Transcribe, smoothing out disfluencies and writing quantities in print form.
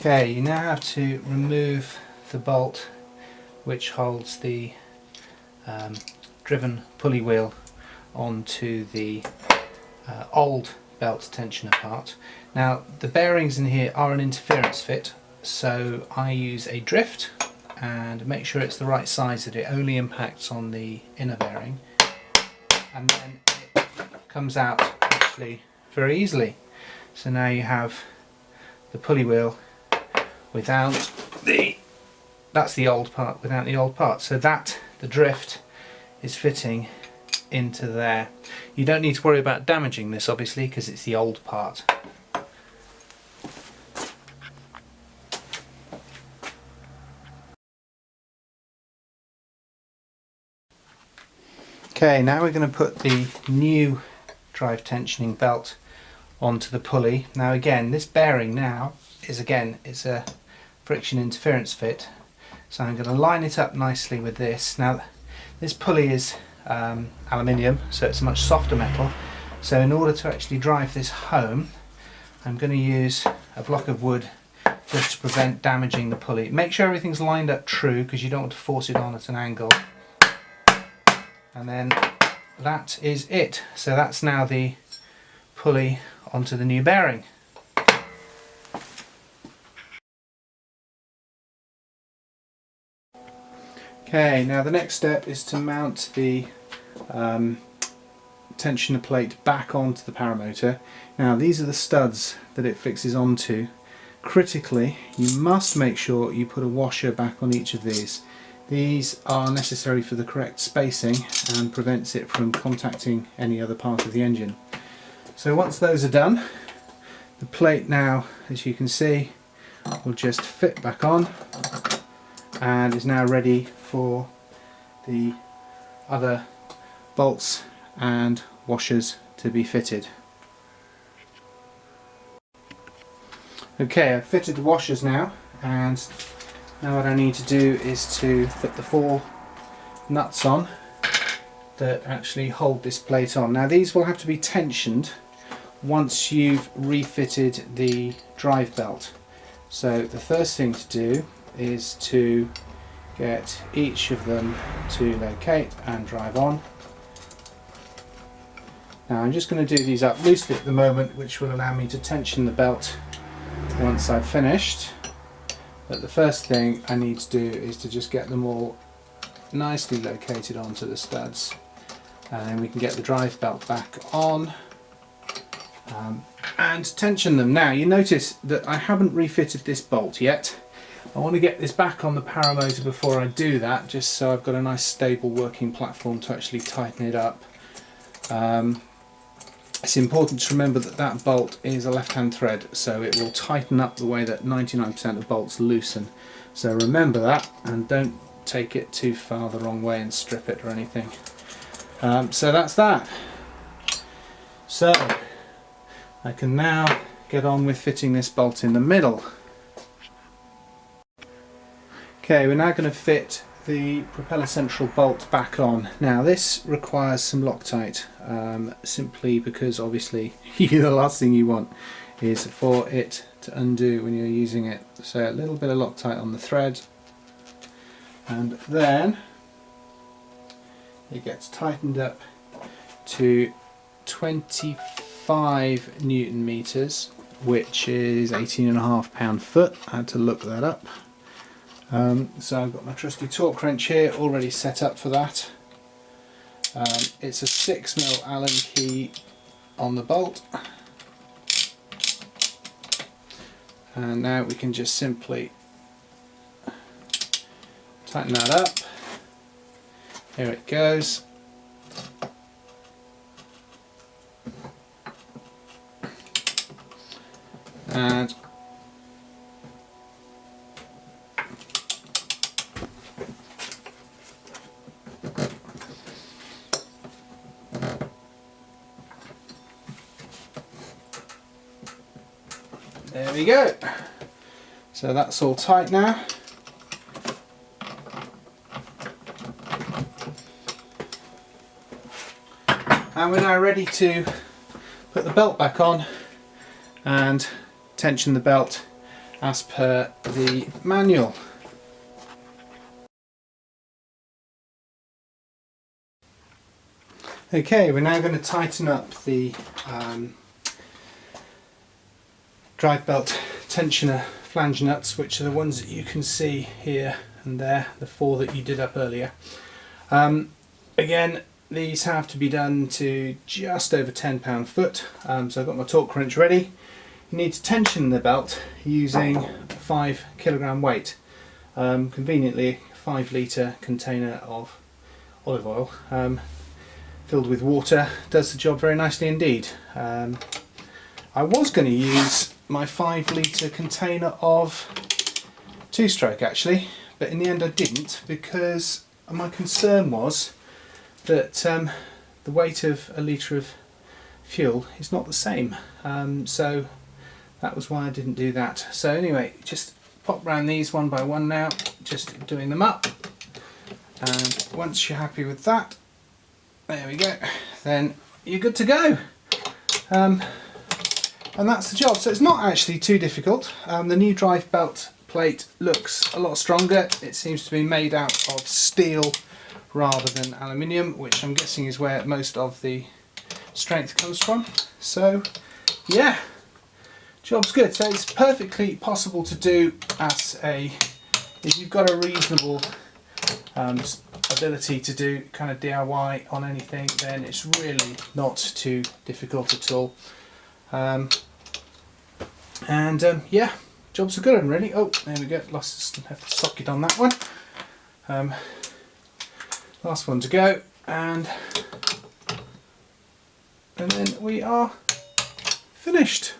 Okay, you now have to remove the bolt which holds the driven pulley wheel onto the old belt tensioner part. Now the bearings in here are an interference fit, so I use a drift and make sure it's the right size, that it only impacts on the inner bearing, and then it comes out actually very easily. So now you have the pulley wheel without that's the old part without the old part, so that the drift is fitting into there. You don't need to worry about damaging this obviously because it's the old part. Okay, now we're going to put the new drive tensioning belt onto the pulley. Now again, this bearing now is a friction interference fit, so I'm going to line it up nicely with this. Now this pulley is aluminium, so it's a much softer metal, so in order to actually drive this home I'm going to use a block of wood just to prevent damaging the pulley. Make sure everything's lined up true because you don't want to force it on at an angle. And then that is it. So that's now the pulley onto the new bearing. Okay, now the next step is to mount the tensioner plate back onto the paramotor. Now these are the studs that it fixes onto. Critically, you must make sure you put a washer back on each of these. These are necessary for the correct spacing and prevents it from contacting any other part of the engine. So once those are done, the plate now, as you can see, will just fit back on and is now ready for the other bolts and washers to be fitted. Okay, I've fitted the washers now, and now what I need to do is to put the 4 nuts on that actually hold this plate on. Now these will have to be tensioned once you've refitted the drive belt. So the first thing to do is to get each of them to locate and drive on. Now I'm just going to do these up loosely at the moment, which will allow me to tension the belt once I've finished. But the first thing I need to do is to just get them all nicely located onto the studs, and then we can get the drive belt back on and tension them. Now you notice that I haven't refitted this bolt yet. I want to get this back on the paramotor before I do that, just so I've got a nice stable working platform to actually tighten it up. It's important to remember that that bolt is a left-hand thread, so it will tighten up the way that 99% of bolts loosen. So remember that, and don't take it too far the wrong way and strip it or anything. So that's that. So I can now get on with fitting this bolt in the middle. Okay, we're now going to fit the propeller central bolt back on. Now this requires some Loctite, simply because obviously the last thing you want is for it to undo when you're using it. So a little bit of Loctite on the thread, and then it gets tightened up to 25 Newton meters, which is 18.5 pound-foot. I had to look that up. So I've got my trusty torque wrench here already set up for that. It's a 6mm Allen key on the bolt, and now we can just simply tighten that up. Here it goes. And there we go. So that's all tight now. And we're now ready to put the belt back on and tension the belt as per the manual. Okay, we're now going to tighten up the drive belt tensioner flange nuts, which are the ones that you can see here and there, the 4 that you did up earlier. Again, these have to be done to just over 10 pound-foot, so I've got my torque wrench ready. You need to tension the belt using a 5 kilogram weight. Conveniently, a 5 litre container of olive oil filled with water does the job very nicely indeed. I was going to use my 5 litre container of 2-stroke actually, but in the end I didn't, because my concern was that the weight of a litre of fuel is not the same, so that was why I didn't do that. So anyway, just pop round these one by one now, just doing them up, and once you're happy with that, there we go, then you're good to go. And that's the job. So it's not actually too difficult. The new drive belt plate looks a lot stronger. It seems to be made out of steel rather than aluminium, which I'm guessing is where most of the strength comes from. So yeah, job's good. So it's perfectly possible to do if you've got a reasonable ability to do kind of DIY on anything, then it's really not too difficult at all. Yeah, jobs are good and really. Oh, there we go, have the socket on that one. Last one to go, and then we are finished.